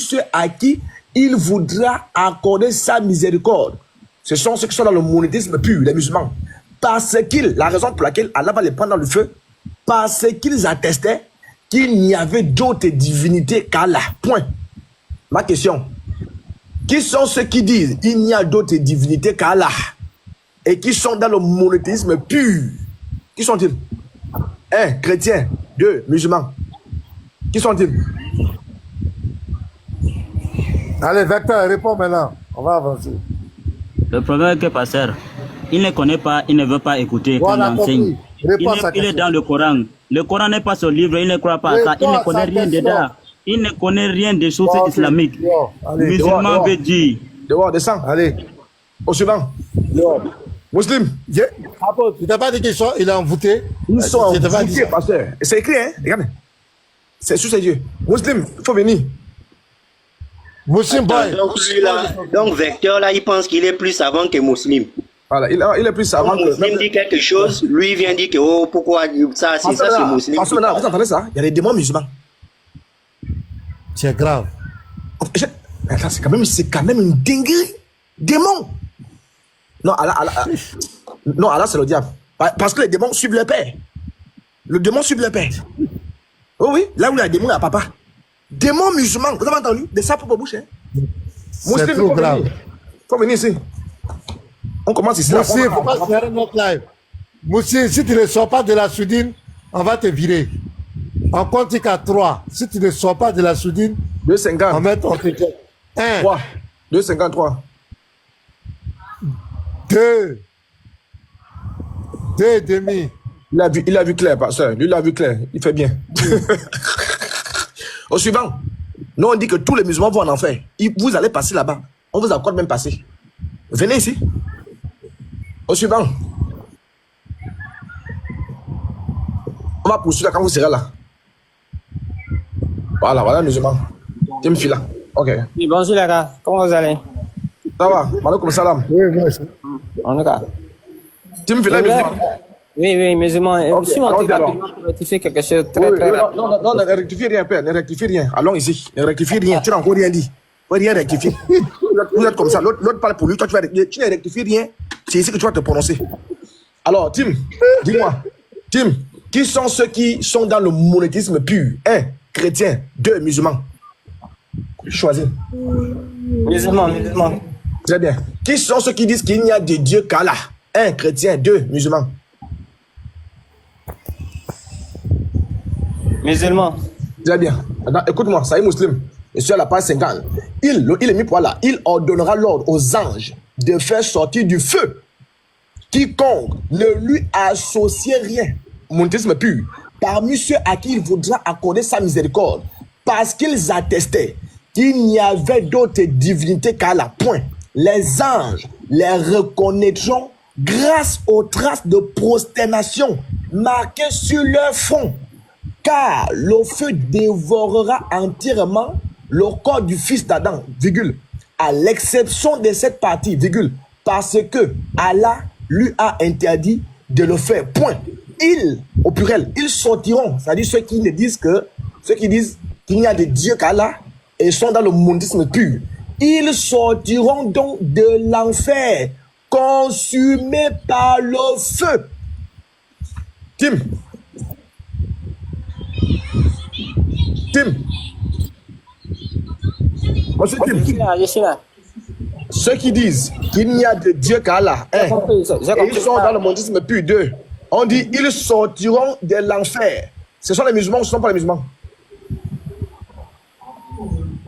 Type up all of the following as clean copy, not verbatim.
ceux à qui il voudra accorder sa miséricorde. Ce sont ceux qui sont dans le monothéisme pur, les musulmans. Parce qu'ils, la raison pour laquelle Allah va les prendre dans le feu, parce qu'ils attestaient qu'il n'y avait d'autre divinité qu'Allah. Point. Ma question. Qui sont ceux qui disent qu'il n'y a d'autre divinité qu'Allah et qui sont dans le monothéisme pur? Qui sont-ils? 1. Chrétiens. 2. Musulmans. Qui sont-ils? Allez, Vecteur, réponds maintenant. On va avancer. Le problème est que, pasteur, il ne connaît pas, il ne veut pas écouter Voilà, qu'on enseigne. Il est dans le Coran. Le Coran n'est pas son livre, il ne croit pas à ça. Il ne connaît rien dedans. Il ne connaît rien des choses islamiques. Musulman veut dire. Dehors, descends. Allez. Au suivant. Dehors. Muslim. Tu t'as pas dit qu'il est envoûté? Ils sont envoûtés, pasteur. C'est écrit, hein? Regardez. C'est sous ses yeux. Muslim, il faut venir. Muslim boy. Donc, Vecteur, là, il pense qu'il est plus savant que Muslim. Voilà, il est plus savant que... Muslim dit quelque chose, lui vient dire que, oh, pourquoi ça, c'est ça, c'est Muslim. Parce que maintenant, vous entendez ça? Il y a des démons musulmans. C'est grave. C'est quand même une dinguerie. Démon. Non, Allah, c'est le diable. Parce que les démons suivent leur père. Le démon suit leur père. Oh oui, là où il y a des démons, il y a papa. Démons musulmans, vous avez entendu? Des sapes pour bouche. C'est trop grave. Faut venir ici. On commence ici. Moussi, il ne faut pas faire notre live. Moussi, si tu ne sors pas de la soudine, on va te virer. On compte qu'à 3. Si tu ne sors pas de la soudine, 2,50. on met ton ticket. 1. 3. 2,53. 2. 2,5. Il a vu clair, pasteur. Lui, il a vu clair. Il fait bien. Au suivant. Nous, on dit que tous les musulmans vont en enfer. Vous allez passer là-bas. On vous accorde même passer. Venez ici. Au suivant. On va poursuivre quand vous serez là. Voilà, musulman. Tu me files là. Ok. Oui, bonjour les gars. Comment vous allez? Ça va? Maloum salam. Oui, merci. En tout cas. Tu me files là, musulman. Oui, musulman. Ok, Si on dit rapidement pour rectifier quelque chose très rapide. Non, ne rectifie rien, père. Ne rectifie rien. Allons ici. Ne rectifie rien. Tu n'as encore rien dit. Rien rectifier. Vous êtes comme ça. L'autre parle pour lui. Toi, tu ne rectifies rien. C'est ici que tu vas te prononcer. Alors, Tim, dis-moi. Tim, qui sont ceux qui sont dans le monothéisme pur? 1. Chrétien. 2. Musulman. Choisis. Musulman. Très bien. Qui sont ceux qui disent qu'il n'y a de Dieu qu'Allah? 1. Chrétien. 2. Musulman. Musulman. Très bien. Écoute-moi, ça y est, musulman. Et sur la page 50, il est mis pour là. Il ordonnera l'ordre aux anges de faire sortir du feu. Quiconque ne lui associe rien, monothéisme pur, parmi ceux à qui il voudra accorder sa miséricorde, parce qu'ils attestaient qu'il n'y avait d'autre divinité qu'Allah. Point. Les anges les reconnaîtront grâce aux traces de prosternation marquées sur leur front. Car le feu dévorera entièrement le corps du fils d'Adam, virgule, à l'exception de cette partie, virgule, parce que Allah lui a interdit de le faire. Point. Ils, au pluriel, ils sortiront, c'est-à-dire ceux qui disent qu'il n'y a de Dieu qu'Allah et sont dans le monothéisme pur. Ils sortiront donc de l'enfer, consumés par le feu. Tim. Monsieur Tim. Je suis là. Ceux qui disent qu'il n'y a de Dieu qu'Allah, et ils sont dans le monothéisme pur, 2. On dit ils sortiront de l'enfer. Ce sont les musulmans ou ce ne sont pas les musulmans?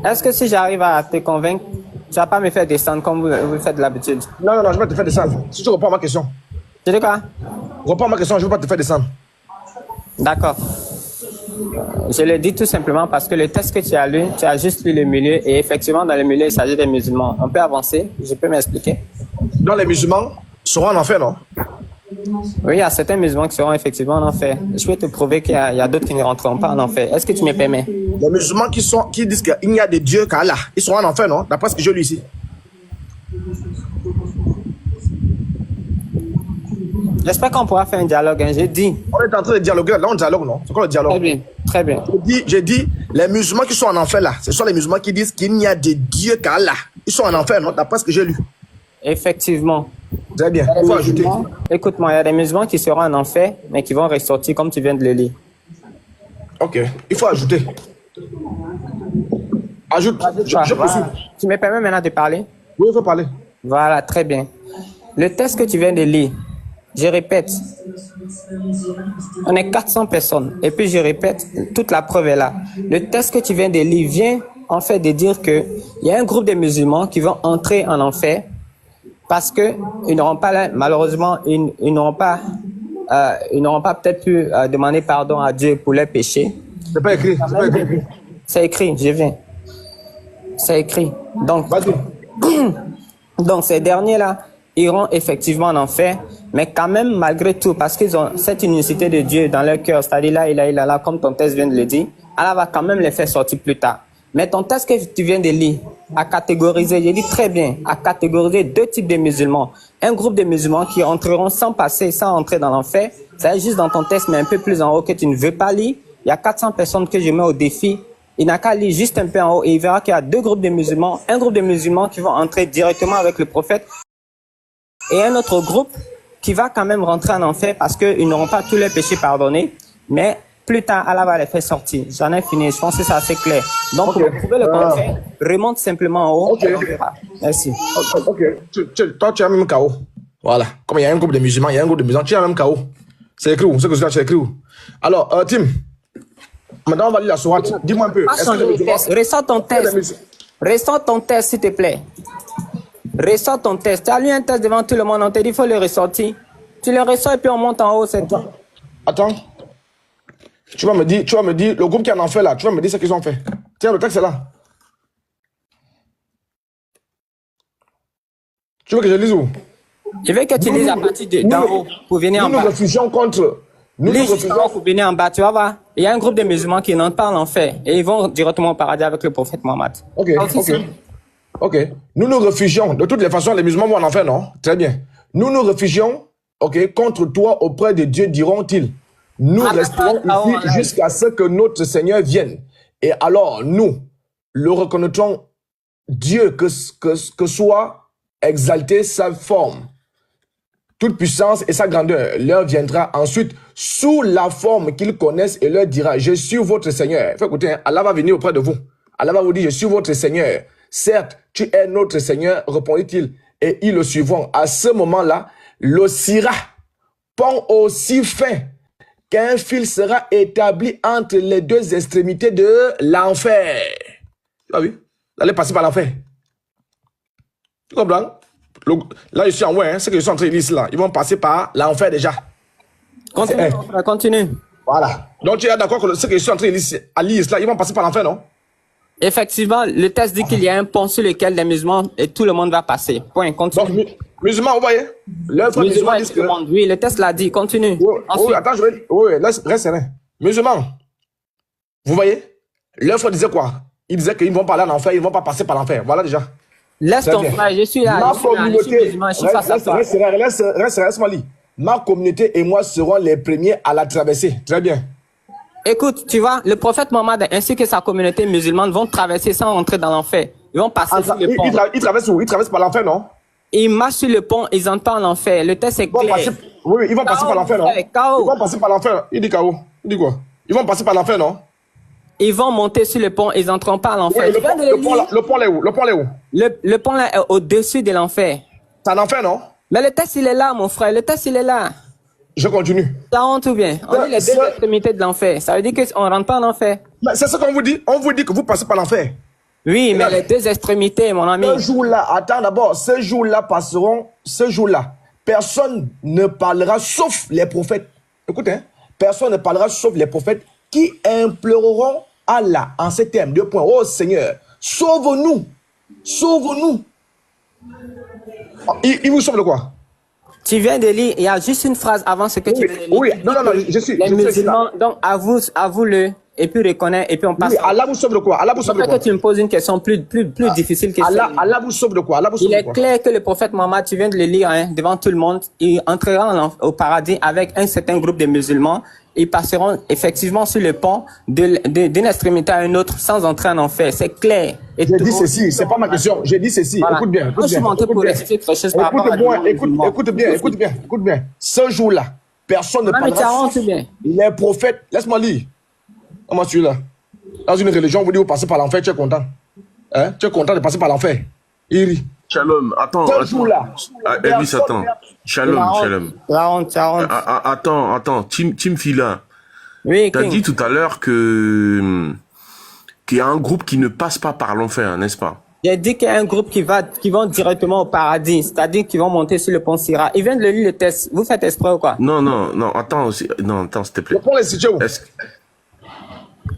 Est-ce que si j'arrive à te convaincre, tu vas pas me faire descendre comme vous le faites de l'habitude? Non, je vais te faire descendre. Si tu reprends ma question. Tu dis quoi? Reprends ma question, je ne vais pas te faire descendre. D'accord. Je le dis tout simplement parce que le texte que tu as lu, tu as juste lu le milieu et effectivement dans le milieu il s'agit des musulmans. On peut avancer, je peux m'expliquer. Donc les musulmans seront en enfer, non? Oui, il y a certains musulmans qui seront effectivement en enfer. Je peux te prouver qu'il y a d'autres qui ne rentreront pas en enfer. Est-ce que tu me permets? Les musulmans qui disent qu'il n'y a de Dieu qu'Allah, ils seront en enfer, non? D'après ce que je lis ici. J'espère qu'on pourra faire un dialogue. J'ai dit. On est en train de dialoguer, là on dialogue, non? C'est quoi le dialogue? Très bien. J'ai dit, les musulmans qui sont en enfer là, ce sont les musulmans qui disent qu'il n'y a de Dieu qu'Allah. Ils sont en enfer, non? D'après ce que j'ai lu. Effectivement. Très bien. Il faut ajouter. Écoute-moi, il y a des musulmans qui seront en enfer, mais qui vont ressortir comme tu viens de le lire. Ok. Il faut ajouter. Ajoute. Je Voilà. poursuis. Tu me permets maintenant de parler? Oui, il faut parler. Voilà, très bien. Le texte que tu viens de lire, je répète, on est 400 personnes. Et puis je répète, toute la preuve est là. Le texte que tu viens de lire vient en fait de dire qu'il y a un groupe de musulmans qui vont entrer en enfer parce qu'ils n'auront pas, malheureusement, ils n'auront pas peut-être pu demander pardon à Dieu pour leurs péchés. C'est pas écrit. C'est pas écrit. C'est écrit, je viens. C'est écrit. Donc, ces derniers-là iront effectivement en enfer, mais quand même, malgré tout, parce qu'ils ont cette unicité de Dieu dans leur cœur, c'est-à-dire là, comme ton texte vient de le dire, Allah va quand même les faire sortir plus tard. Mais ton texte que tu viens de lire a catégorisé, j'ai dit très bien, a catégorisé deux types de musulmans. Un groupe de musulmans qui entreront sans entrer dans l'enfer. C'est juste dans ton texte, mais un peu plus en haut que tu ne veux pas lire. Il y a 400 personnes que je mets au défi. Il n'a qu'à lire juste un peu en haut et il verra qu'il y a deux groupes de musulmans. Un groupe de musulmans qui vont entrer directement avec le prophète et un autre groupe qui va quand même rentrer en enfer parce qu'ils n'auront pas tous leurs péchés pardonnés. Mais plus tard, Allah va les faire sortir. J'en ai fini. Je pense que c'est assez clair. Donc, pour prouver le contraire, remonte simplement en haut et on verra. Merci. Ok. Toi, tu as même KO. Voilà. Comme il y a un groupe de musulmans, il y a un groupe de musulmans, tu as même KO. C'est écrit où? C'est écrit où? Alors, Tim, maintenant on va lire la sourate. Dis-moi un peu. Ressort ton test. Ressort ton test, s'il te plaît. Ressort ton test. Tu as lu un test devant tout le monde. On t'a dit qu'il faut le ressortir. Tu le ressors et puis on monte en haut. C'est tout. Attends. Tu vas me dire, le groupe qui en enfer là, tu vas me dire ce qu'ils ont fait. Tiens, le texte est là. Tu veux que je lise où? Je veux que tu lises à partir d'en haut pour venir en bas. Nous réfugions contre. Nous refusons pour venir en bas. Tu vas voir. Il y a un groupe de musulmans qui n'entrent pas en enfer et ils vont directement au paradis avec le prophète Mohammed. Ok. Nous nous réfugions. De toutes les façons, les musulmans vont en enfer, non? Très bien. Nous nous réfugions, contre toi auprès de Dieu, diront-ils. Nous resterons ici jusqu'à ce que notre Seigneur vienne. Et alors, nous, le reconnaîtrons Dieu, que soit exalté sa forme, toute puissance et sa grandeur leur viendra ensuite sous la forme qu'ils connaissent et leur dira, je suis votre Seigneur. Faut écouter, Allah va venir auprès de vous. Allah va vous dire, je suis votre Seigneur. Certes, tu es notre Seigneur, répondit-il, et ils le suivront. À ce moment-là, le sira, pont aussi fin qu'un fil sera établi entre les deux extrémités de l'enfer. Tu as vu? Vous allez passer par l'enfer. Tu comprends? Là, je suis en ouais, ce que je suis en train de dire ici, là, ils vont passer par l'enfer déjà. Continue. Voilà. Donc, tu es d'accord que ce que je suis en train de dire à lire là, ils vont passer par l'enfer, non? Effectivement, le texte dit qu'il y a un pont sur lequel les musulmans et tout le monde va passer. Point, continue. Donc, musulmans, vous voyez? Musulmans et tout le monde. Oui, le texte l'a dit. Continue. Oui, attends, je vais... Oui, reste serein. Musulmans, vous voyez? Leur frère disait quoi? Il disait qu'ils ne vont pas aller en enfer, ils ne vont pas passer par l'enfer. Voilà déjà. Laisse ton frère, je suis là. Je suis musulman, je suis face à toi. Reste-moi lire. Ma communauté et moi serons les premiers à la traverser. Très bien. Écoute, tu vois, le prophète Mohammed ainsi que sa communauté musulmane vont traverser sans entrer dans l'enfer. Ils vont passer sur le pont. Ils traversent où? Ils traversent par l'enfer, non? Ils marchent sur le pont, ils entrent en enfer. Le texte est clair. Oui, ils vont passer par l'enfer, non? Ils vont passer par l'enfer. Il dit KO. Il dit quoi? Ils vont passer par l'enfer, non? Ils vont monter sur le pont, ils n'entreront pas en enfer. Oui, le pont est où? Le pont est où? Le pont là est au-dessus de l'enfer. C'est un enfer, non? Mais le texte, il est là, mon frère. Le texte, il est là. Je continue. Ça honte ou bien? On dit les deux extrémités de l'enfer. Ça veut dire qu'on ne rentre pas en enfer. Mais c'est ce qu'on vous dit. On vous dit que vous passez par l'enfer. Oui, mais les deux extrémités, mon ami. Ce jour-là, attends d'abord, ce jour-là passeront, ce jour-là, personne ne parlera sauf les prophètes. Écoute, hein, personne ne parlera sauf les prophètes qui imploreront Allah en ces termes. Deux points. Oh Seigneur, sauve-nous. Sauve-nous. Il vous sauve de quoi? Tu viens de lire, il y a juste une phrase avant ce que tu viens de lire. Oui, non, je suis. Les musulmans, donc avoue-le, et puis reconnaît, et puis on passe. Oui, Allah vous sauve de quoi? Allah vous sauve de quoi? Que tu me poses une question plus difficile que ça. Allah vous sauve de quoi? Allah vous sauve Il de est quoi? clair que le prophète Mohammed, tu viens de le lire devant tout le monde, il entrera au paradis avec un certain groupe de musulmans. Ils passeront effectivement sur le pont d'une extrémité à une autre sans entrer en enfer. C'est clair. J'ai dit ceci, c'est pas ma question. J'ai dit ceci. Voilà. Écoute bien. Moi, je suis monté pour expliquer quelque chose par rapport à Écoute bien. Ce jour-là, personne ne parlera. Il est prophète. Laisse-moi lire. Comment tu es là? Dans une religion, on vous dit vous passez par l'enfer, tu es content. Hein? Tu es content de passer par l'enfer. Iri. Shalom, attends. Ce jour-là. Elvis, attends. Shalom. Attends. Tim Fila. Oui, t'as dit tout à l'heure qu'il y a un groupe qui ne passe pas par l'enfer, n'est-ce pas? J'ai dit qu'il y a un groupe qui vont directement au paradis, c'est-à-dire qu'ils vont monter sur le pont Sira. Ils viennent de lire le test. Vous faites exprès ou quoi? Non, attends, s'il te plaît. Le pont est situé où?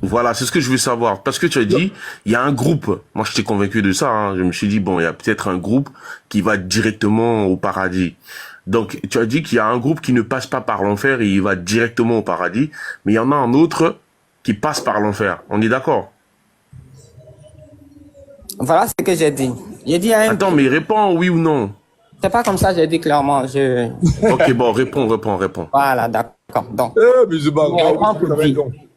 Voilà, c'est ce que je veux savoir. Parce que tu as dit, il y a un groupe. Moi, je t'ai convaincu de ça. Hein. Je me suis dit, bon, il y a peut-être un groupe qui va directement au paradis. Donc, tu as dit qu'il y a un groupe qui ne passe pas par l'enfer et il va directement au paradis. Mais il y en a un autre qui passe par l'enfer. On est d'accord? Voilà ce que j'ai dit. J'ai dit Attends, mais réponds oui ou non. C'est pas comme ça, j'ai dit clairement. Ok, bon, réponds. Voilà, d'accord. Donc,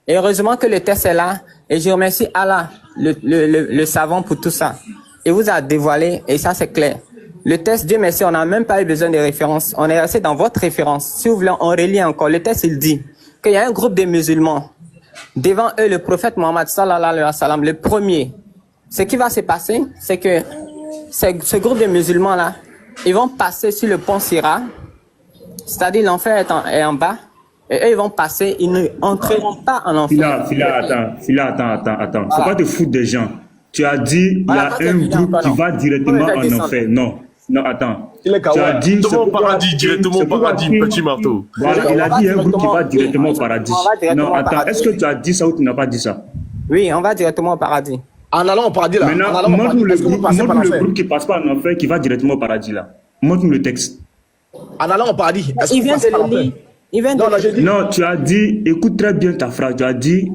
et heureusement que le test est là. Et je remercie Allah, le savant, pour tout ça. Il vous a dévoilé, et ça c'est clair. Le test, Dieu merci, on n'a même pas eu besoin de référence. On est resté dans votre référence. Si vous voulez, on relie encore. Le test, il dit qu'il y a un groupe de musulmans. Devant eux, le prophète Mohammed, sallallahu alayhi wa sallam, le premier. Ce qui va se passer, c'est que ce groupe de musulmans-là, ils vont passer sur le pont Sira, c'est-à-dire l'enfer est en bas, et eux, ils vont passer, ils ne entreront pas en enfer. Fila, attends. Faut pas te foutre des gens. Tu as dit, il y a un groupe qui va directement en enfer. Non, attends. Tu as dit, directement au paradis, petit marteau. Voilà, il a dit, il y a un groupe qui va directement au paradis. Non, attends, est-ce que tu as dit ça ou tu n'as pas dit ça? Oui, on va directement au paradis. En allant au paradis, là. Maintenant, montre-nous le groupe qui passe pas en enfer, qui va directement au paradis, là. Montre-nous le texte. En allant au paradis, il vient de le lire. Non, tu as dit, écoute très bien ta phrase, tu as dit,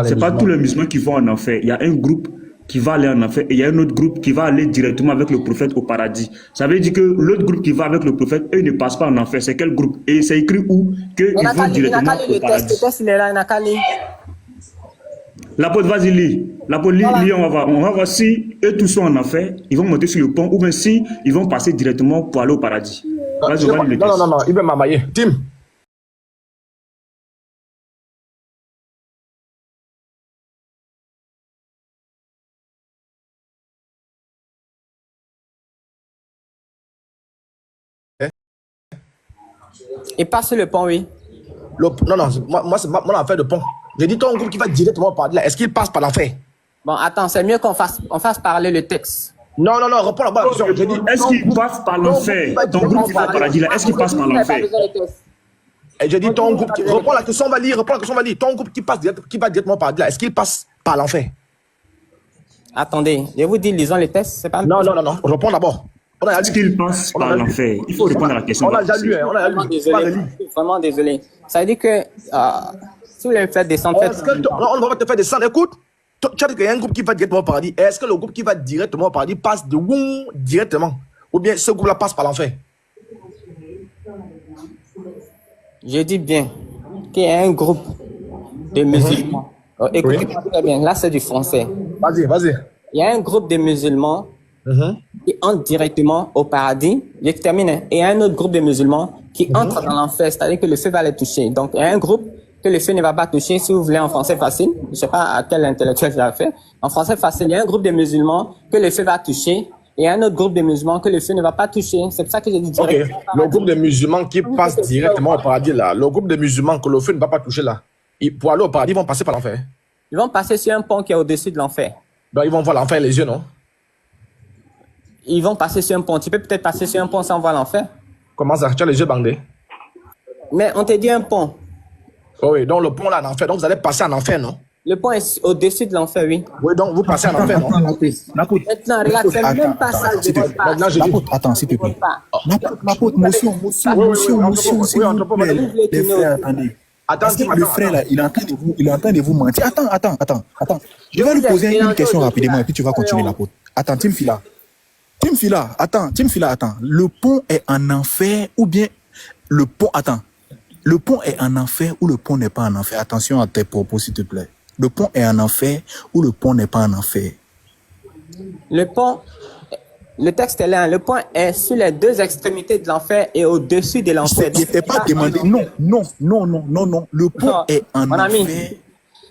c'est pas tous les musulmans qui vont en enfer. Il y a un groupe qui va aller en enfer et il y a un autre groupe qui va aller directement avec le prophète au paradis. Ça veut dire que l'autre groupe qui va avec le prophète, eux ne passent pas en enfer. C'est quel groupe? Et c'est écrit où? Qu'ils vont directement au paradis. Le test, il est là, il n'a qu'à lire. L'apôtre, vas-y, lis. L'apôtre, lis, on va voir. On va voir si eux tous sont en enfer, ils vont monter sur le pont, ou bien si ils vont passer directement pour aller au paradis. Vas-y, on va lire le test. Non, il va m'amailler. Tim. Il passe sur le pont, oui. Non, moi c'est mon affaire de pont. J'ai dit ton groupe qui va directement au paradis là, est-ce qu'il passe par l'enfer? Bon, attends, c'est mieux qu'on fasse parler le texte. Non, réponds la bonne question. J'ai dit, est-ce qu'il passe par l'enfer? Ton groupe qui va au paradis là, est-ce qu'il passe par l'enfer? Et j'ai dit ton groupe, réponds la question, on va lire. Ton groupe qui va directement au paradis là, est-ce qu'il passe par l'enfer? Attendez, je vous dis, lisons les tests, c'est pas... Non, réponds d'abord. Est-ce qu'il passe par l'enfer? Il faut répondre à la question. On a déjà lu, Vraiment désolé. Ça veut dire que si vous voulez me faire descendre... On ne va pas te faire descendre. Écoute, tu as dit qu'il y a un groupe qui va directement au paradis. Est-ce que le groupe qui va directement au paradis passe de où directement? Ou bien ce groupe-là passe par l'enfer? Je dis bien qu'il y a un groupe de musulmans. Écoutez très bien, là c'est du français. Vas-y. Il y a un groupe de musulmans qui entrent directement au paradis. Je termine. Et il y a un autre groupe de musulmans qui entrent dans l'enfer, c'est-à-dire que le feu va les toucher. Donc il y a un groupe que le feu ne va pas toucher, si vous voulez en français facile. Je ne sais pas à quel intellectuel je l'ai fait. En français facile, il y a un groupe de musulmans que le feu va toucher. Et un autre groupe de musulmans que le feu ne va pas toucher. C'est pour ça que j'ai dit directement. Ok, le groupe de musulmans qui passe directement au paradis là, le groupe de musulmans que le feu ne va pas toucher là, pour aller au paradis, ils vont passer par l'enfer. Ils vont passer sur un pont qui est au-dessus de l'enfer. Donc ils vont voir l'enfer les yeux, non? Ils vont passer sur un pont. Tu peux peut-être passer sur un pont sans voir l'enfer. Comment ça? Tu as les yeux bandés? Mais on te dit un pont. Oh oui, donc le pont là en enfer, donc vous allez passer en enfer, non? Le pont est au-dessus de l'enfer, oui. Oui, donc vous passez en enfer, non? Maintenant, regarde, c'est même pas ça. Attends, s'il te plaît. L'apôtre, motion, s'il vous plaît. Les frères, attendez. Parce que Tim, le frère, là, il est en train de vous mentir. Attends. Je vais lui poser une question rapidement et puis tu vas continuer l'apôtre. Attends, Tim Fila, attends. Le pont est en enfer ou bien le pont est en enfer ou le pont n'est pas en enfer? Attention à tes propos, s'il te plaît. Le pont est en enfer ou le pont n'est pas en enfer? Le pont, le texte est là, le pont est sur les deux extrémités de l'enfer et au-dessus de l'enfer. Je t'ai pas demandé. Non. Le pont est en Mon ami, enfer.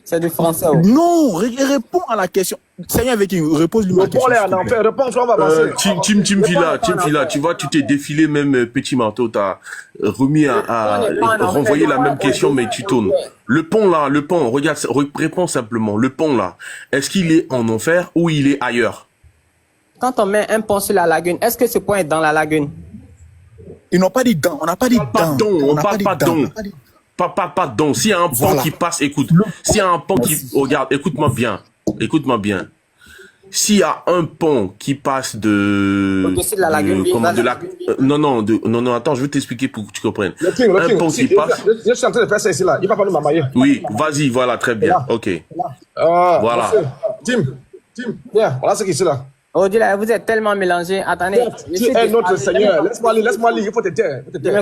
c'est du français. Non, réponds à la question. Seigneur avec qui repose-lui ma Le question. pont est s'il te en plaît. enfer. Réponds-toi, on va avancer. Tim Fila, tu vois, tu t'es défilé même petit manteau, t'as remis à renvoyer la même question, mais tu tournes. Le pont, regarde, réponds simplement. Le pont là, est-ce qu'il est en enfer ou il est ailleurs? Quand on met un pont sur la lagune, est-ce que ce pont est dans la lagune? Ils n'ont pas dit dents. On n'a pas dit dents. On parle pas dents. Pas dents. S'il y a un pont qui passe, écoute. S'il y a un pont qui... Regarde, écoute-moi bien. S'il y a un pont qui passe Au-dessus de la lagune. Non, attends, je vais t'expliquer pour que tu comprennes. Le Un pont qui passe... Je suis en train de faire ça ici, là. Il va pas nous m'amailler. Oui, vas-y, voilà, très bien. Ok. Voilà. Tim, viens. Voilà ce qui est ici, là. Odile, vous êtes tellement mélangés. Attendez. Tu es notre Seigneur. Laisse-moi lire. Il faut te taire. Tu es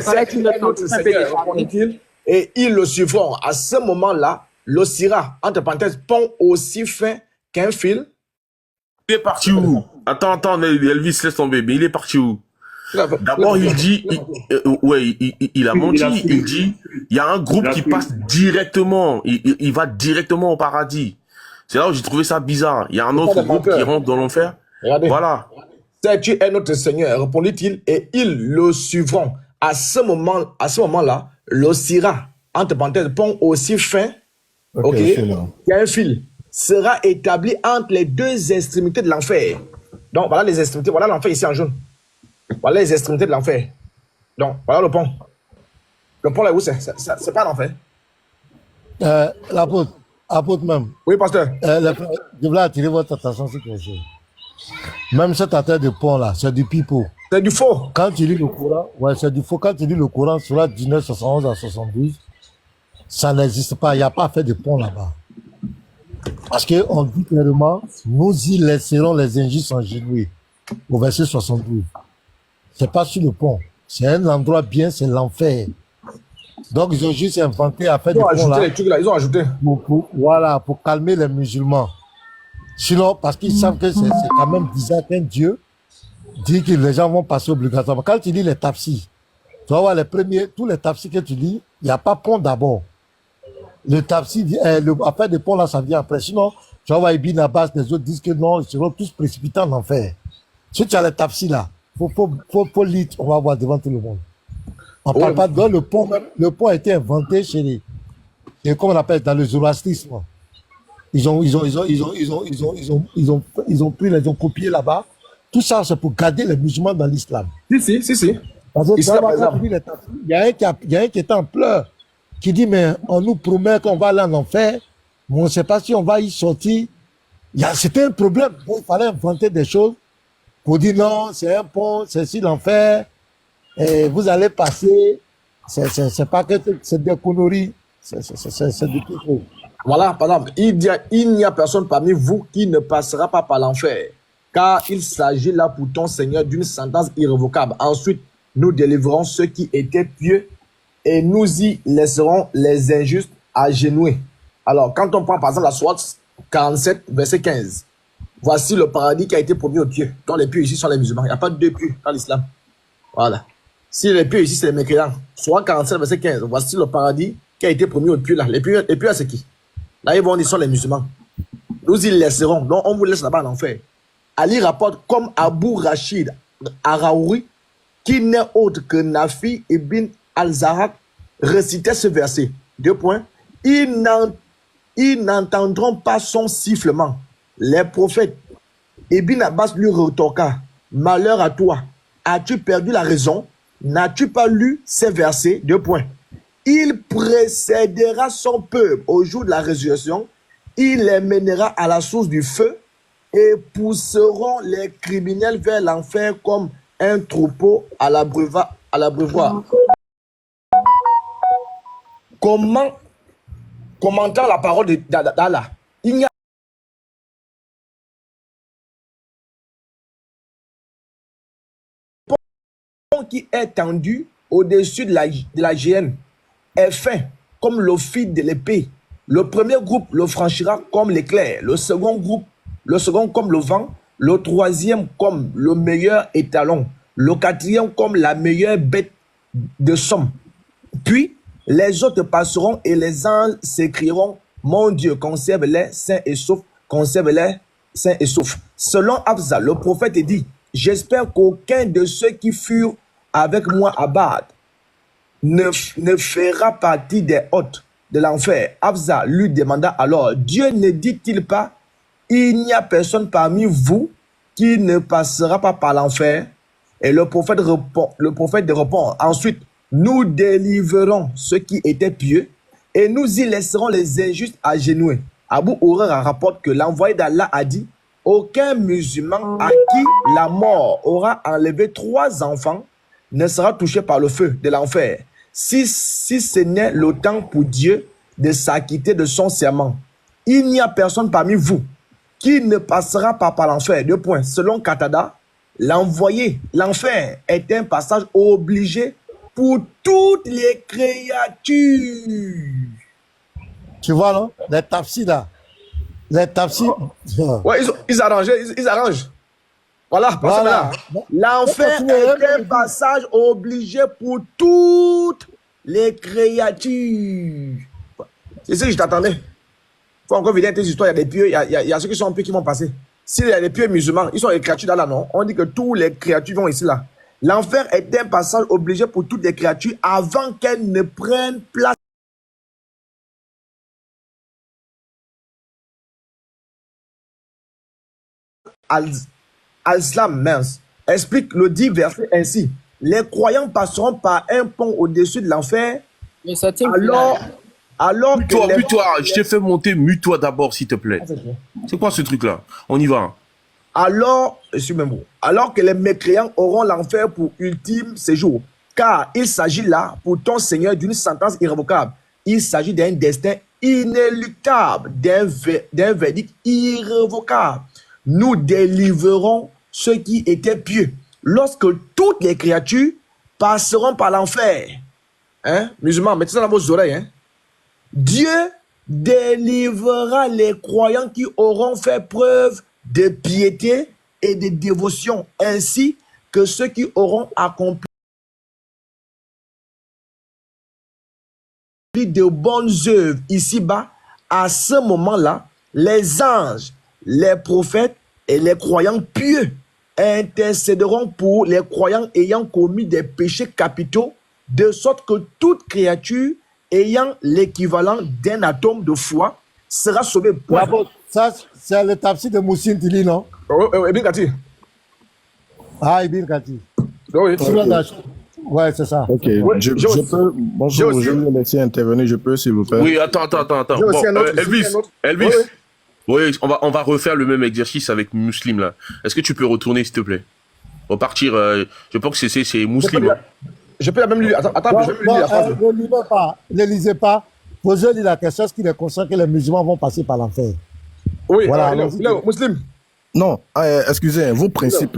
notre Seigneur, répondit-il. Et ils le suivront. À ce moment-là, l'ossira, entre parenthèses, pont aussi fin qu'un fil. Il est parti où? Attends, Elvis, laisse tomber. Mais il est parti où? D'abord, il dit, il a menti. Il dit, il y a un groupe qui passe directement. Il va directement au paradis. C'est là où j'ai trouvé ça bizarre. Il y a un autre groupe qui rentre dans l'enfer. Regardez. Voilà. Tu es notre Seigneur, répondit-il, et ils le suivront. À ce moment-là, l'ossira, entre parenthèses, pont aussi fin, qu'un fil, sera établi entre les deux extrémités de l'enfer. Donc, voilà les extrémités. Voilà l'enfer ici en jaune. Voilà les extrémités de l'enfer. Donc, voilà le pont. Le pont là où c'est? C'est pas l'enfer. L'apôtre même. Oui, pasteur. Je voulais attirer votre attention sur quelque chose. Même cette affaire de pont là, c'est du pipeau. C'est du faux. Quand tu lis le Coran, c'est du faux. Quand tu lis le Coran, sur la 19, 71 à 72, ça n'existe pas. Il n'y a pas fait de pont là-bas. Parce qu'on dit clairement, nous y laisserons les injustes s'engenouiller. Au verset 72. C'est pas sur le pont. C'est un endroit bien, c'est l'enfer. Donc ils ont juste inventé à faire du pont là. Ils ont ajouté. Pour calmer les musulmans. Sinon, parce qu'ils savent que c'est quand même bizarre qu'un Dieu dit que les gens vont passer obligatoirement. Quand tu lis les tafsirs, tu vas voir tous les tafsirs que tu lis, il n'y a pas pont d'abord. Le tafsir, affaire de pont là, ça vient après. Sinon, tu vas voir Ibn Abbas, les autres disent que non, ils seront tous précipités en enfer. Si tu as les tafsirs là, faut lire, on va voir devant tout le monde. On parle pas de le pont a été inventé comment on appelle, dans le zoroastrisme. Ils ont copié là-bas. Tout ça, c'est pour garder les musulmans dans l'islam. Si. Parce que il y a un qui est en pleurs, qui dit, mais on nous promet qu'on va aller en enfer, mais on ne sait pas si on va y sortir. C'était un problème. Il fallait inventer des choses pour dire non, c'est un pont, c'est sur l'enfer, et vous allez passer. C'est pas que c'est des conneries, c'est du tout. Voilà, par exemple, il n'y a personne parmi vous qui ne passera pas par l'enfer, car il s'agit là pour ton Seigneur d'une sentence irrévocable. Ensuite, nous délivrons ceux qui étaient pieux et nous y laisserons les injustes agenouillés. Alors, quand on prend par exemple la sourate 47, verset 15, voici le paradis qui a été promis aux pieux. Donc les pieux ici sont les musulmans. Il n'y a pas de deux pieux dans l'islam. Voilà. Si les pieux ici, c'est les mécréants. Sourate 47, verset 15, voici le paradis qui a été promis aux pieux là. Les pieux là, c'est qui? Là, ils vont dire, sont les musulmans. Nous y laisserons. Donc, on vous laisse là-bas en enfer. Ali rapporte comme Abu Rachid Araouri, qui n'est autre que Nafi ibn al-Zahak, récitait ce verset. 2 points. Ils n'entendront pas son sifflement. Les prophètes, Ibn Abbas lui retorqua, malheur à toi, as-tu perdu la raison? N'as-tu pas lu ces versets? 2 points. Il précédera son peuple au jour de la résurrection, il les mènera à la source du feu et pousseront les criminels vers l'enfer comme un troupeau à l'abreuvoir. Comment commentant la parole d'Allah. Il n'y a pas qui est tendu au-dessus de la GN est fin comme le fil de l'épée. Le premier groupe le franchira comme l'éclair, le second comme le vent, le troisième comme le meilleur étalon, le quatrième comme la meilleure bête de somme. Puis les autres passeront et les anges s'écrieront: mon Dieu, conserve-les sains et saufs, conserve-les sains et saufs. Selon Abza, le prophète dit: j'espère qu'aucun de ceux qui furent avec moi à Bad ne fera partie des hôtes de l'enfer. Abza lui demanda alors: Dieu ne dit-il pas, il n'y a personne parmi vous qui ne passera pas par l'enfer? Et le prophète répond ensuite: nous délivrerons ceux qui étaient pieux et nous y laisserons les injustes agenouillés. Abu Huraira rapporte que l'envoyé d'Allah a dit: aucun musulman à qui la mort aura enlevé 3 enfants ne sera touché par le feu de l'enfer, si ce n'est le temps pour Dieu de s'acquitter de son serment. Il n'y a personne parmi vous qui ne passera pas par l'enfer. 2 points. Selon Qatada, l'enfer est un passage obligé pour toutes les créatures. Tu vois, non? Les tafsis, là. Les tafsis. Ouais, ils arrangent. Voilà, voilà. L'enfer est un passage obligé pour toutes les créatures. C'est ce que je t'attendais. Il faut encore venir tes histoires. Il y a des pieux, il y a ceux qui sont pieux qui vont passer. S'il y a des pieux musulmans, ils sont les créatures là, non? On dit que tous les créatures vont ici là. L'enfer est un passage obligé pour toutes les créatures avant qu'elles ne prennent place. Al-Islam mince explique le dit verset ainsi: les croyants passeront par un pont au-dessus de l'enfer. Alors que mute-toi, je t'ai fait monter, mute-toi d'abord, s'il te plaît. C'est quoi ce truc-là? On y va. Alors que les mécréants auront l'enfer pour ultime séjour, car il s'agit là, pour ton Seigneur, d'une sentence irrévocable. Il s'agit d'un destin inéluctable, d'un verdict irrévocable. Nous délivrerons ceux qui étaient pieux, lorsque toutes les créatures passeront par l'enfer. Hein? Musulmans, mettez ça dans vos oreilles. Hein? Dieu délivrera les croyants qui auront fait preuve de piété et de dévotion, ainsi que ceux qui auront accompli de bonnes œuvres ici-bas. À ce moment-là, les anges, les prophètes et les croyants pieux intercéderont pour les croyants ayant commis des péchés capitaux, de sorte que toute créature ayant l'équivalent d'un atome de foi sera sauvée. Ça, c'est le tafsir de Moussine Tili, non? Ibn Kathir. Ah, Ibn Kathir. Oui. Ouais, c'est ça. Ok, je peux. Bonjour, je vais laisser intervenir, je peux, s'il vous plaît. Oui, attends. Bon, Elvis. Oui, on va refaire le même exercice avec Muslim, là. Est-ce que tu peux retourner, s'il te plaît? Repartir, je pense que c'est Muslim. Je peux la même lire. Attends, je vais lire la phrase. Ne lisez pas. Posez-lui la question, est-ce qu'il est conscient que les musulmans vont passer par l'enfer? Oui, voilà, Muslim. Non, excusez, vos principes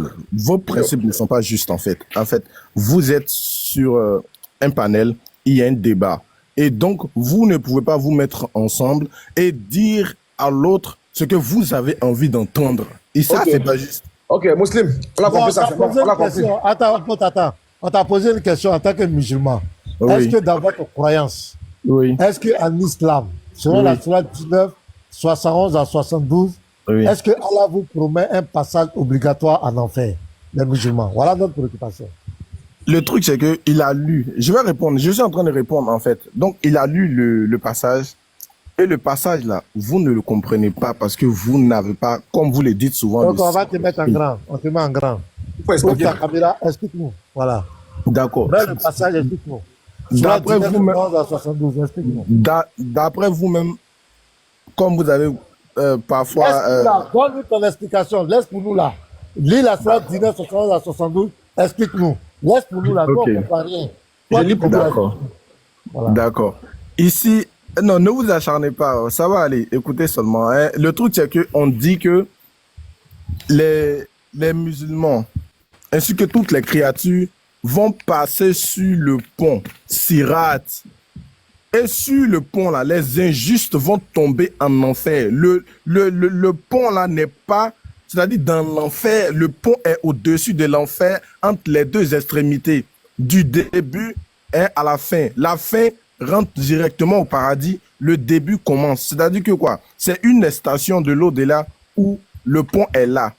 ne sont pas justes, en fait. En fait, vous êtes sur un panel, il y a un débat. Et donc, vous ne pouvez pas vous mettre ensemble et dire à l'autre ce que vous avez envie d'entendre. Et ça, c'est pas juste. Ok, Muslim, on a compris ça. Attends. On t'a posé une question en tant que musulman. Oui. Est-ce que dans votre croyance, est-ce qu'en islam, selon la Sourate 19, 71 à 72, est-ce que Allah vous promet un passage obligatoire en enfer, les musulmans? Voilà notre préoccupation. Le truc, c'est qu'il a lu. Je vais répondre. Je suis en train de répondre, en fait. Donc, il a lu le passage. Et le passage, là, vous ne le comprenez pas parce que vous n'avez pas, comme vous le dites souvent. Donc, on va te mettre en grand. On te met en grand. Pour ta caméra, explique-nous. Voilà. D'accord. Le passage, explique-nous. D'après vous-même, comme vous avez parfois... Donne-nous ton explication. Laisse pour nous là. Lis la Sourate 19, 71 à 72. Explique-nous. Laisse pour nous là. Nous, on ne comprend rien. D'accord. Voilà. D'accord. Ici, Non, ne vous acharnez pas, ça va aller. Écoutez seulement, hein. Le truc, c'est qu'on dit que les musulmans, ainsi que toutes les créatures, vont passer sur le pont, Sirat. Et sur le pont, là, les injustes vont tomber en enfer. Le pont, là, n'est pas... C'est-à-dire, dans l'enfer, le pont est au-dessus de l'enfer, entre les deux extrémités, du début à la fin. La fin rentre directement au paradis, le début commence. C'est-à-dire que quoi? C'est une station de l'au-delà où le pont est là.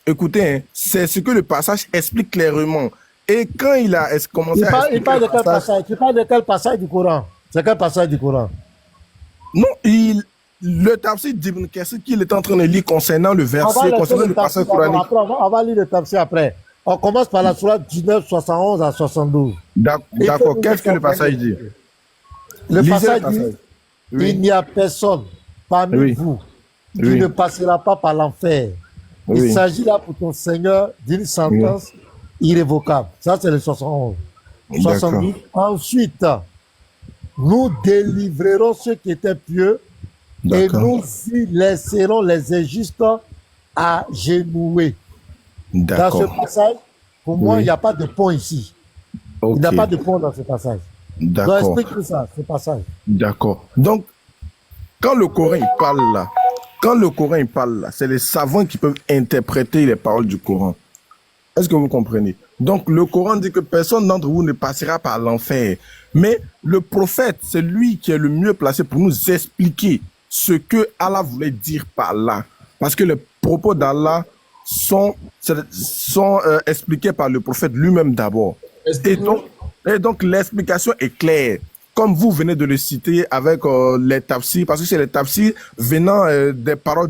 Écoutez, hein, c'est ce que le passage explique clairement. Et quand il a commencé à expliquer... Il parle de quel passage? Tu parles de quel passage du Coran? C'est quel passage du Coran? Non, le tafsir d'Ibn Kassir qu'il est en train de lire concernant le verset, concernant le passage coranique. Après, on va lire le tafsir après. On commence par la sourate 19, 71 à 72. D'accord, qu'est-ce que le passage dit? Le Lisez passage le passage. dit, Oui. il n'y a personne parmi vous qui ne passera pas par l'enfer. Il s'agit là pour ton Seigneur d'une sentence irrévocable. Ça, c'est le 71. 72. Ensuite, nous délivrerons ceux qui étaient pieux et nous y laisserons les injustes agenoués. Dans ce passage, pour moi, il n'y a pas de pont ici. Il n'y a pas de pont dans ce passage. Donc, explique-nous ça, ce passage. D'accord. Donc, quand le Coran il parle là, c'est les savants qui peuvent interpréter les paroles du Coran. Est-ce que vous comprenez? Donc, le Coran dit que personne d'entre vous ne passera par l'enfer. Mais le prophète, c'est lui qui est le mieux placé pour nous expliquer ce que Allah voulait dire par là. Parce que les propos d'Allah sont expliqués par le prophète lui-même d'abord. Et donc, l'explication est claire. Comme vous venez de le citer avec les tafsirs, parce que c'est les tafsirs venant des paroles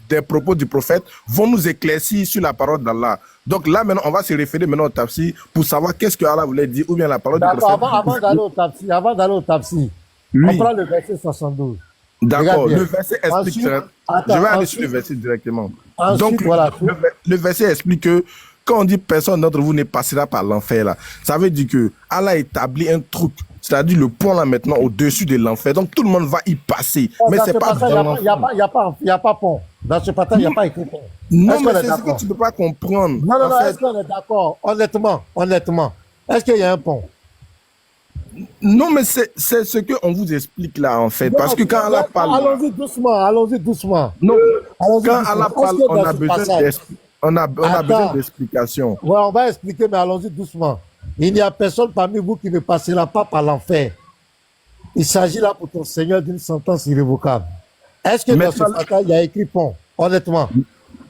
des propos du prophète vont nous éclaircir sur la parole d'Allah. Donc là, maintenant, on va se référer maintenant au tafsir pour savoir qu'est-ce que Allah voulait dire ou bien la parole du prophète. Avant d'aller au tafsir, on prend le verset 72. D'accord, le verset explique... je vais aller sur le verset directement. Donc, voilà, le verset explique que quand on dit personne d'entre vous ne passera par l'enfer, là, ça veut dire que Allah établit un truc, c'est-à-dire le pont là maintenant au-dessus de l'enfer. Donc tout le monde va y passer. Mais c'est pas il n'y a pas pont. Dans ce passage, il n'y a pas écrit pont. Non, mais c'est ce que tu ne peux pas comprendre. Non, est-ce qu'on est d'accord? Honnêtement, est-ce qu'il y a un pont? Non, mais c'est ce qu'on vous explique là, en fait. Parce que quand Allah parle... Allons-y doucement. Non, quand Allah parle, on a besoin d'explications. Ouais, on va expliquer, mais allons-y doucement. Il n'y a personne parmi vous qui ne passera pas par l'enfer. Il s'agit là pour ton Seigneur d'une sentence irrévocable. Est-ce que dans ce passage, il y a écrit pont? Honnêtement.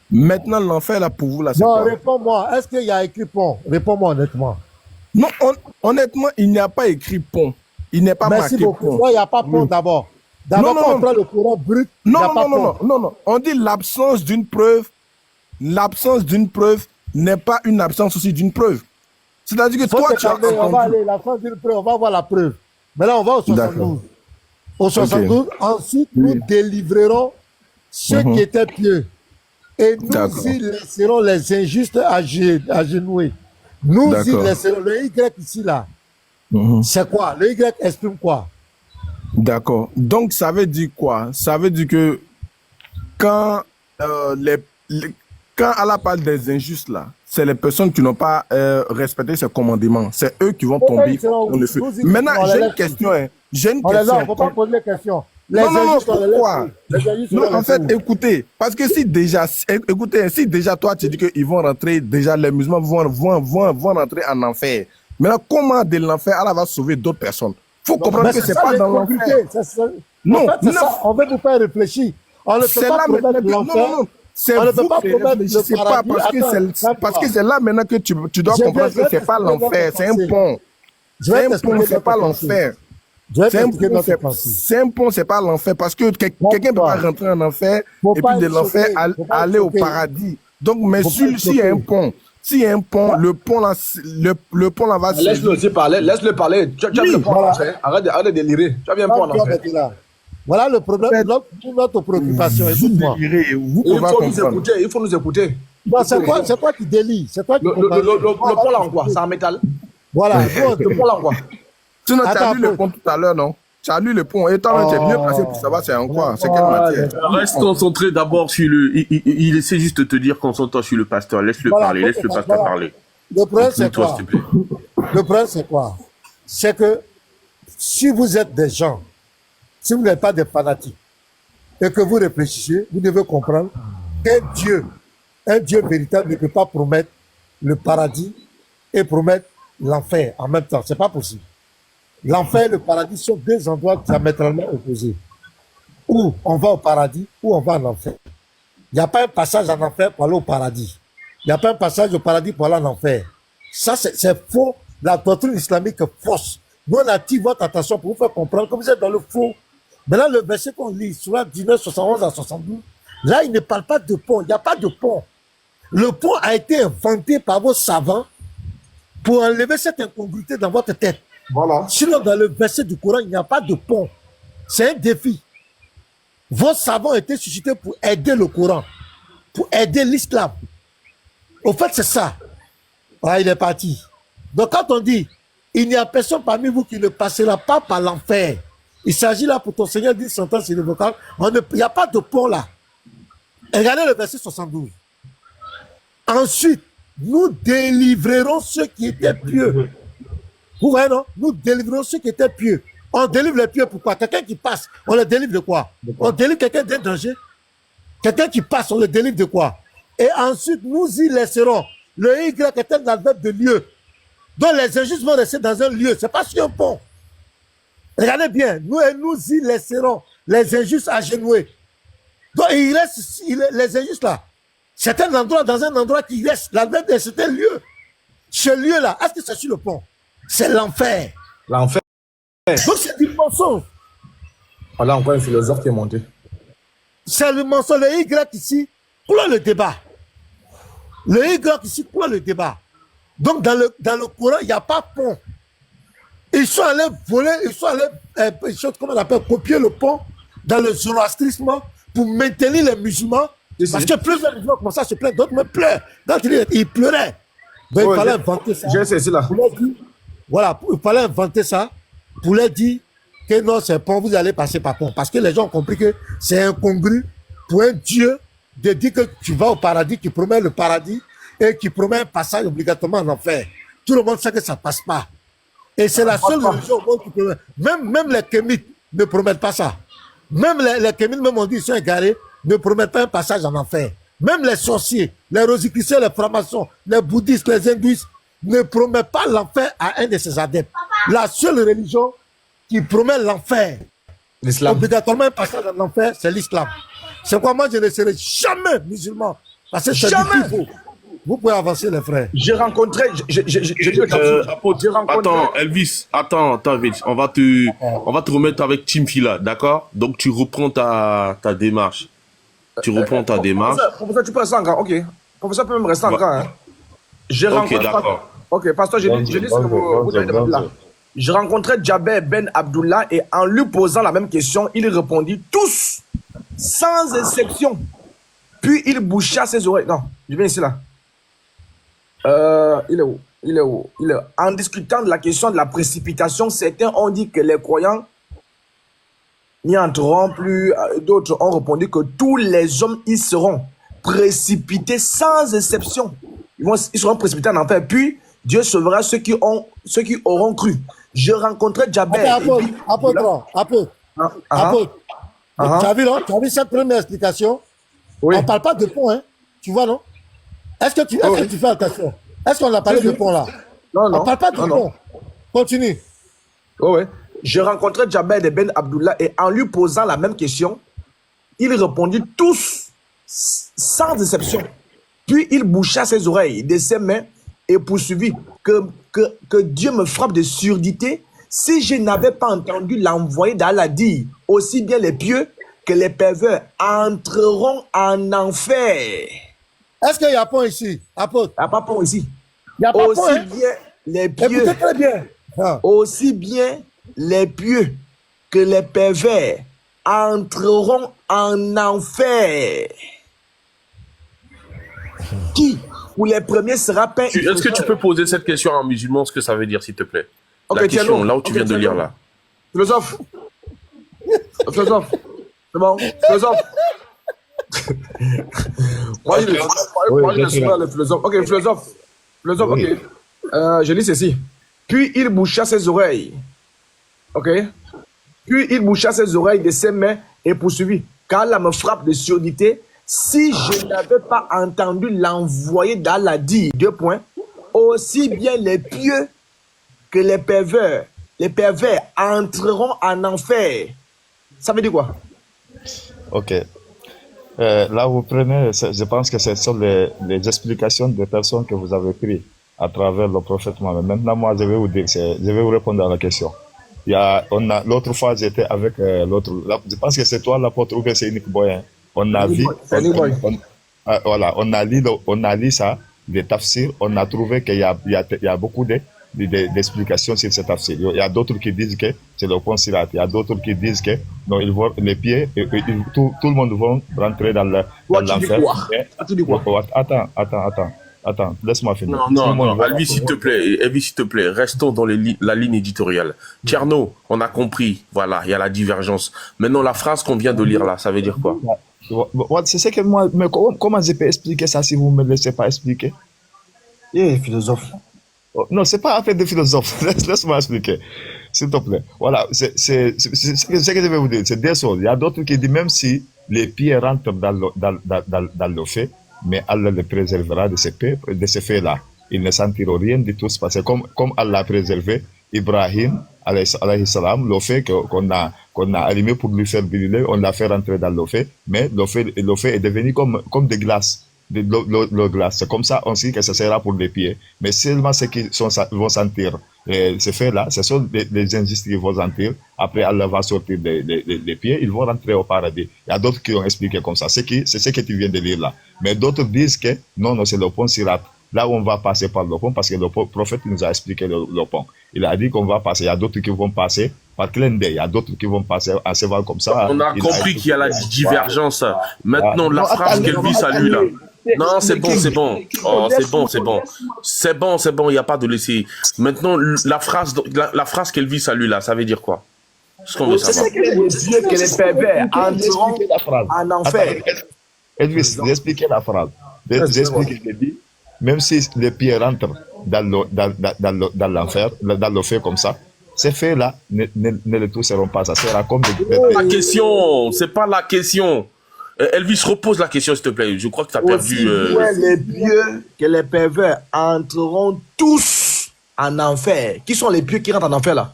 Maintenant, l'enfer là pour vous, là, c'est non, quoi? Réponds-moi. Est-ce qu'il y a écrit pont? Réponds-moi honnêtement. Non, honnêtement, il n'y a pas écrit pont. Il n'est pas marqué pont. Il n'y a pas pont d'abord. D'abord, quand on prend le courant brut, il n'y a pas pont. Non. On dit l'absence d'une preuve. L'absence d'une preuve n'est pas une absence aussi d'une preuve. C'est-à-dire que toi, tu as entendu... On va aller, l'absence d'une preuve, on va voir la preuve. Mais là, on va au 72. Au 72, ensuite, nous délivrerons ceux qui étaient pieux. Et nous y laisserons les injustes agenoués. Nous y laisserons. Le Y ici, là, c'est quoi? Le Y exprime quoi? D'accord. Donc, ça veut dire quoi? Ça veut dire que quand quand Allah parle des injustes, là, c'est les personnes qui n'ont pas respecté ses commandements. C'est eux qui vont tomber dans le feu. Maintenant, j'ai une question. J'ai une question. On ne peut pas poser des questions. Non, pourquoi? Non, en fait, écoutez, parce que si déjà toi tu dis qu'ils vont rentrer, déjà les musulmans vont rentrer en enfer. Maintenant, comment de l'enfer Allah va sauver d'autres personnes? Il faut comprendre que c'est pas dans l'enfer. Non, on veut vous faire réfléchir. On ne peut pas promettre l'enfer. C'est vous qui réfléchissez pas parce que c'est là maintenant que tu dois comprendre que c'est pas l'enfer, c'est un pont. C'est un pont, c'est pas l'enfer. C'est un pont, c'est pas l'enfer parce que quelqu'un peut pas rentrer en enfer et puis de l'enfer aller au paradis. Donc, mais s'il y a un pont, le pont là va se... Laisse-le aussi parler, laisse-le parler. Tu as bien le pont en enfer. Arrête de délirer. Tu as bien le pont en enfer. Voilà le problème, notre préoccupation. Écoute-moi. Il faut nous écouter. C'est toi qui délie. C'est toi qui le pont là en quoi? C'est en métal. Voilà. Tu as vu le pont tout à l'heure, non? Tu as lu le pont. Et toi, tu es mieux placé pour savoir c'est en quoi, c'est quelle matière. Reste concentré d'abord sur le... Il essaie juste de te dire, concentre-toi sur le pasteur. Laisse-le parler, laisse le pasteur parler. Le problème, c'est Toi, quoi? s'il te plaît. Le problème, c'est quoi? C'est que si vous êtes des gens, si vous n'êtes pas des fanatiques, et que vous réfléchissez, vous devez comprendre un Dieu véritable ne peut pas promettre le paradis et promettre l'enfer en même temps. C'est pas possible. L'enfer et le paradis sont deux endroits diamétralement opposés. Ou on va au paradis, ou on va en enfer. Il n'y a pas un passage en enfer pour aller au paradis. Il n'y a pas un passage au paradis pour aller en enfer. Ça, c'est faux. La doctrine islamique est fausse. Nous, on attire votre attention pour vous faire comprendre que vous êtes dans le faux. Maintenant, le verset qu'on lit, sur 19, 71 à 72, là, il ne parle pas de pont. Il n'y a pas de pont. Le pont a été inventé par vos savants pour enlever cette incongruité dans votre tête. Voilà. Sinon, dans le verset du Coran, il n'y a pas de pont. C'est un défi. Vos savants ont été suscités pour aider le Coran, pour aider l'islam. Au fait, c'est ça. Ah, il est parti. Donc, quand on dit, il n'y a personne parmi vous qui ne passera pas par l'enfer, il s'agit là pour ton Seigneur d'une sentence irrévocable. Il n'y a pas de pont là. Regardez le verset 72. Ensuite, nous délivrerons ceux qui étaient pieux. Vous voyez, non? Nous délivrerons ceux qui étaient pieux. On délivre les pieux, pourquoi? Quelqu'un qui passe, on le délivre de quoi? On délivre quelqu'un d'un danger. Quelqu'un qui passe, on le délivre de quoi? Et ensuite, nous y laisserons. Le Y est un adverbe de lieu. Donc les injustes vont rester dans un lieu. Ce n'est pas sur un pont. Regardez bien. Nous y laisserons les injustes agenoués. Donc il reste les injustes là. C'est un endroit, dans un endroit qui reste. L'adverbe c'est un lieu. Ce lieu-là, est-ce que c'est sur le pont? C'est l'enfer. L'enfer. Donc c'est du mensonge. Voilà encore un philosophe qui est monté. C'est le mensonge. Le Y ici clôt le débat. Le Y ici clôt le débat. Donc dans le Coran, il n'y a pas pont. Ils sont allés voler, ils sont allés, comment on appelle, copier le pont dans le zoroastrisme pour maintenir les musulmans. Parce que plusieurs musulmans commençaient à se plaindre, d'autres me pleurent. D'autres, ils pleuraient. Donc il fallait inventer ça. J'ai essayé là. Voilà, il fallait inventer ça pour leur dire que non, c'est pont, vous allez passer par pont. Parce que les gens ont compris que c'est incongru pour un Dieu de dire que tu vas au paradis, qui promet le paradis et qui promet un passage obligatoirement en enfer. Tout le monde sait que ça ne passe pas. Et c'est la seule religion au monde qui promet. Même les kémites ne promettent pas ça. Même les kémites, même on dit, ils sont égarés, ne promettent pas un passage en enfer. Même les sorciers, les rosicruciens, les francs-maçons, les bouddhistes, les hindouistes ne promettent pas l'enfer à un de ses adeptes. La seule religion qui promet l'enfer, obligatoirement un passage en enfer, c'est l'islam. C'est quoi, moi je ne serai jamais musulman. Parce que c'est du tout. Vous pouvez avancer, les frères. J'ai rencontré. Attends, Elvis. Attends, Elvis. On va te remettre avec Tim Fila, d'accord? Donc, tu reprends ta démarche. Tu reprends ta démarche. Professeur, tu peux rester encore. Ok. Professeur peut même rester encore. Hein. J'ai rencontré. Ok, d'accord. Ok, pasteur, je dis ce que vous avez demandé là. J'ai rencontré Djabé Ben Abdullah et en lui posant la même question, il répondit tous, sans exception. Puis il boucha ses oreilles. Non, je viens ici là. Il est où? En discutant de la question de la précipitation, certains ont dit que les croyants n'y entreront plus. D'autres ont répondu que tous les hommes y seront précipités sans exception. Ils seront précipités en enfer. Puis Dieu sauvera ceux qui auront cru. Je rencontrais Djabé. Apôtre. Tu as vu cette première explication? Oui. On ne parle pas de pont, hein? Tu vois, non? Est-ce que tu fais attention? Est-ce qu'on a parlé de pont là? Non. On ne parle pas de pont. Continue. Oui. Je rencontrais Djabé Ben Abdullah et en lui posant la même question, il répondit tous sans exception. Puis il boucha ses oreilles de ses mains et poursuivit que Dieu me frappe de surdité si je n'avais pas entendu l'envoyé d'Allah dire aussi bien les pieux que les pervers entreront en enfer. Est-ce qu'il y a pont ici, apôtre? Il n'y a pas pont ici. Il n'y a pas aussi pont, hein? bien les pieux. Écoutez très bien. Aussi bien les pieux que les pervers entreront en enfer. Qui, pour les premiers, sera peint. Est-ce que tu peux poser cette question en musulman, ce que ça veut dire, s'il te plaît? Ok, la question, tiens-le. là où tu viens de lire, là. Philosophe, philosophe. C'est bon, philosophe. Moi, je suis le philosophe. Ok, philosophe. Philosophe, Oui. ok. Je lis ceci. Puis il boucha ses oreilles. Ok. Puis il boucha ses oreilles de ses mains et poursuivit. Car là me frappe de surdité. Si je n'avais pas entendu l'envoyer d'Allah dire, 2 points, aussi bien les pieux que les pervers entreront en enfer. Ça veut dire quoi? Ok. Là, vous prenez, je pense que ce sont les explications des personnes que vous avez prises à travers le prophète Mohammed. Maintenant, moi, je vais vous dire, je vais vous répondre à la question. L'autre fois, j'étais avec l'autre, je pense que c'est toi l'apôtre ou bien c'est Nick Boy. Hein. On a vu, voilà, on a lu ça, des tafsirs, on a trouvé qu'il y a beaucoup d'explications sur cet tafsir. Il y a d'autres qui disent que c'est le pont Sirat. Il y a d'autres qui disent que non, ils vont les pieds, tout le monde va rentrer dans l'enfer. Attends, laisse-moi finir. Non, Alvi, s'il te plaît, restons dans la ligne éditoriale. Tcherno, on a compris, voilà, il y a la divergence. Maintenant, la phrase qu'on vient de lire là, ça veut dire quoi? C'est ce que moi, mais comment je peux expliquer ça si vous ne me laissez pas expliquer? Philosophe. Non, c'est pas affaire de philosophe. Laisse-moi expliquer, s'il te plaît. Voilà, c'est ce que je vais vous dire. C'est des choses. Il y a d'autres qui disent même si les pieds rentrent dans le fait, mais Allah les préservera de ces faits-là. Ils ne sentiront rien du tout. Parce que comme Allah a préservé Ibrahim, alayhi salam, le fait qu'on a allumé pour lui faire brûler, on l'a fait rentrer dans le fait, mais le fait est devenu comme des glaces. De l'eau glace. C'est comme ça, on sait que ça sera pour les pieds. Mais seulement ceux qui vont sentir ces faits-là, ce sont les injustes qui vont sentir. Après, Allah va sortir des pieds, ils vont rentrer au paradis. Il y a d'autres qui ont expliqué comme ça. C'est ce que tu viens de lire là. Mais d'autres disent que non, c'est le pont Sirat. Là où on va passer par le pont, parce que le prophète nous a expliqué le pont. Il a dit qu'on va passer. Il y a d'autres qui vont passer par clin d'œil. Il y a d'autres qui vont passer à cheval comme ça. On a compris qu'il y a la divergence. Maintenant, la phrase qu'Elvis a lue là. Non, c'est bon. Oh, c'est bon, il n'y a pas de laisser. Maintenant, la phrase qu'Elvis a lue là, ça veut dire quoi? Ce qu'on veut savoir. C'est que les dieux que les pervers entreront en enfer. Elvis, j'ai expliqué la phrase. J'ai expliqué, j'ai dit, même si les pieds rentrent dans l'enfer, dans le feu comme ça, ces faits-là ne le toucheront pas. Ça sera comme La question, c'est pas la question. Elvis, repose la question, s'il te plaît. Je crois que tu as perdu. Les pieux que les pervers entreront tous en enfer. Qui sont les pieux qui rentrent en enfer là?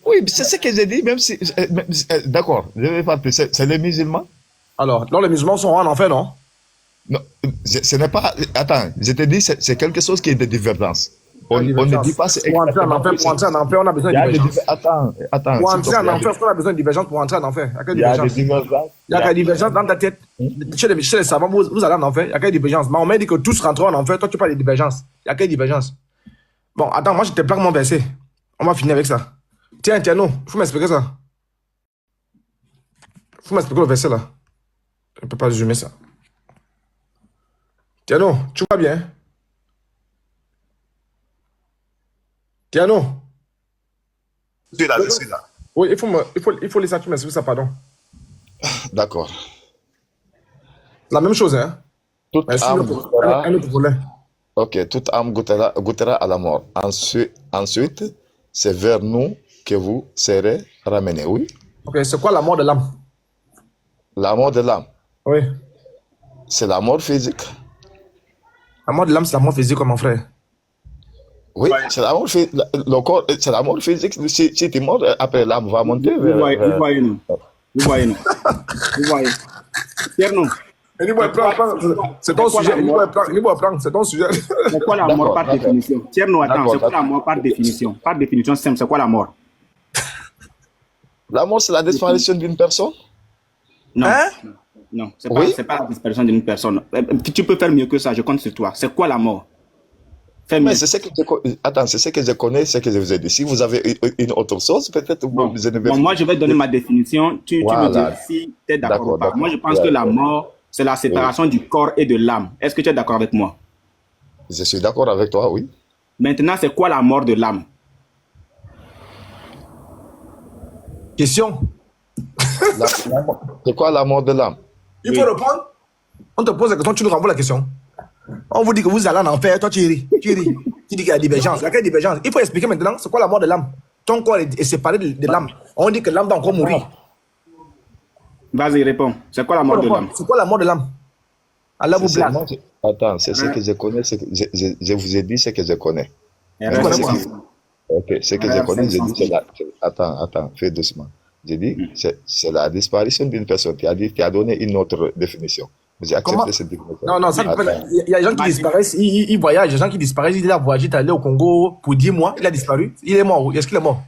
Oui, c'est ce que j'ai dit, même si. D'accord, je vais pas. C'est les musulmans? Alors, non, les musulmans sont en enfer, non? Non, ce n'est pas. Attends, je te dis, c'est quelque chose qui est de divergence. On ne dit pas. Pour entrer en enfer, on a besoin de divergence. Attends. Pour entrer en enfer, on a besoin de divergence pour entrer en enfer. Il y a quelle divergence dans ta tête? Chez les savants, vous allez en enfer. Il y a quelle divergence? Mais on m'a dit que tous rentreront en enfer. Toi, tu parles de divergence. Il y a quelle divergence? Bon, attends, moi, je te plaque mon verset. On va finir avec ça. Tiens, non, il faut m'expliquer ça. Il faut m'expliquer le verset là. Je ne peux pas résumer ça. Tiano, tu vas bien? Tiano? Je suis là. Oui, il faut laisser ça, tu m'expliques ça, pardon. D'accord. La même chose, hein? Toute âme goûtera, un autre volet. ok, toute âme goûtera à la mort. Ensuite, c'est vers nous que vous serez ramenés, oui? Ok, c'est quoi la mort de l'âme? La mort de l'âme? Oui. C'est la mort physique. La mort de l'âme, c'est la mort physique, mon frère. Oui, c'est la mort physique. Le corps, c'est la mort physique. Si tu es mort, après l'âme va monter. Vous voyez. Tierno. C'est ton sujet. C'est ton sujet. C'est quoi la mort par définition? Tierno, attends, c'est quoi la mort par définition? Par définition simple, c'est quoi la mort? La mort, c'est la disparition d'une personne? Non. Hein? Non, c'est pas la disparition d'une personne. Tu peux faire mieux que ça, je compte sur toi. C'est quoi la mort? Mais c'est ce que je connais, ce que je vous ai dit. Si vous avez une autre chose, peut-être bon, moi, je vais donner ma définition. Tu me dis si tu es d'accord ou pas. Moi, je pense que la mort, c'est la séparation du corps et de l'âme. Est-ce que tu es d'accord avec moi? Je suis d'accord avec toi, oui. Maintenant, c'est quoi la mort de l'âme? Question. C'est quoi la mort de l'âme? Il faut répondre. On te pose la question, tu nous renvoies la question. On vous dit que vous allez en enfer, toi tu ris. Tu dis qu'il y a divergence. Laquelle divergence? Il faut expliquer maintenant c'est quoi la mort de l'âme. Ton corps est séparé de l'âme. On dit que l'âme doit encore mourir. Vas-y, réponds. C'est quoi la mort de l'âme? C'est quoi la mort de l'âme? Allah vous blâme. Attends, c'est ce que je connais. Je vous ai dit ce que je connais. Ok, ce que je connais, j'ai dit, c'est la... Attends, fais doucement. J'ai dit, c'est la disparition d'une personne. Tu as donné une autre définition. J'ai accepté cette définition. Non, ça il y a des gens qui disparaissent, ils voyagent, il y a des gens qui disparaissent, il a voyagé, il est allé au Congo pour 10 mois, il a disparu, il est mort. Est-ce qu'il est mort?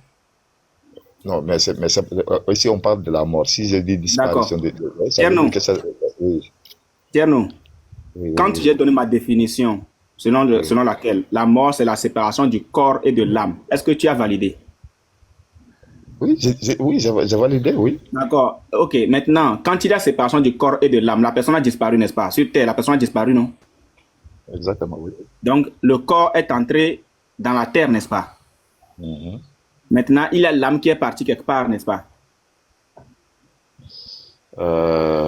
Non, mais ici on parle de la mort. Si je dis disparition Tierno, quand j'ai donné ma définition, selon laquelle la mort c'est la séparation du corps et de l'âme, est-ce que tu as validé? Oui, j'ai validé, oui. D'accord. Ok, maintenant, quand il y a séparation du corps et de l'âme, la personne a disparu, n'est-ce pas? Sur Terre, la personne a disparu, non? Exactement, oui. Donc, le corps est entré dans la Terre, n'est-ce pas? Maintenant, il y a l'âme qui est partie quelque part, n'est-ce pas?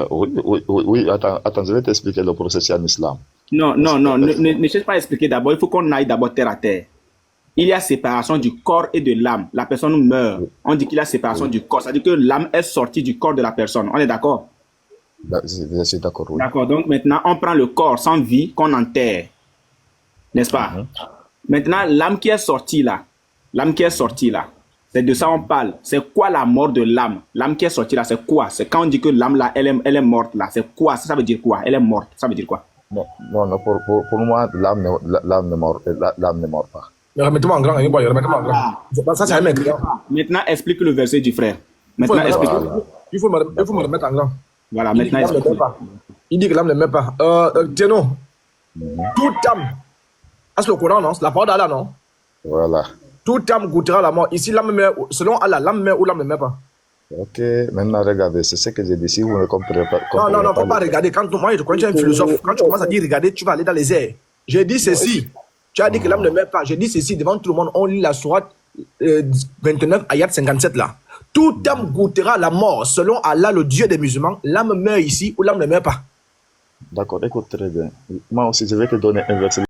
Oui, attends, je vais t'expliquer le processus en islam. Non, ne cherche pas à expliquer d'abord, il faut qu'on aille d'abord terre à terre. Il y a séparation du corps et de l'âme. La personne meurt. On dit qu'il y a séparation du corps. C'est-à-dire que l'âme est sortie du corps de la personne. On est d'accord? Je suis d'accord, oui. D'accord. Donc maintenant, on prend le corps sans vie qu'on enterre. N'est-ce pas? Maintenant, l'âme qui est sortie là, c'est de ça on parle. C'est quoi la mort de l'âme? L'âme qui est sortie là, c'est quoi? C'est quand on dit que l'âme là, elle est morte là. C'est quoi? Ça veut dire quoi? Elle est morte. Ça veut dire quoi? Non, pour moi, l'âme ne mord pas. Remettez-moi en grand, remettez-moi en grand. Ça, c'est un mec. Maintenant, explique le verset du frère. Maintenant, explique. Il faut me remettre en grand. Voilà, maintenant, explique. Il dit que l'âme ne meurt pas. Tiens-nous. Toute âme. C'est le Coran, non? C'est la parole d'Allah, non? Voilà. Toute âme goûtera la mort. Ici, l'âme meurt. Selon Allah, l'âme meurt ou l'âme ne meurt pas? Ok, maintenant regardez, c'est ce que j'ai dit. Si vous ne comprenez pas. Non, il ne faut pas regarder. Quand moi, je connais, tu es un philosophe. Quand tu commences à dire regarder, tu vas aller dans les airs. J'ai dit ceci. Tu as dit que l'âme ne meurt pas. J'ai dit ceci devant tout le monde. On lit la sourate 29, ayat 57 là. Toute âme goûtera la mort. Selon Allah, le Dieu des musulmans, l'âme meurt ici ou l'âme ne meurt pas. D'accord, écoute très bien. Moi aussi, je vais te donner un verset.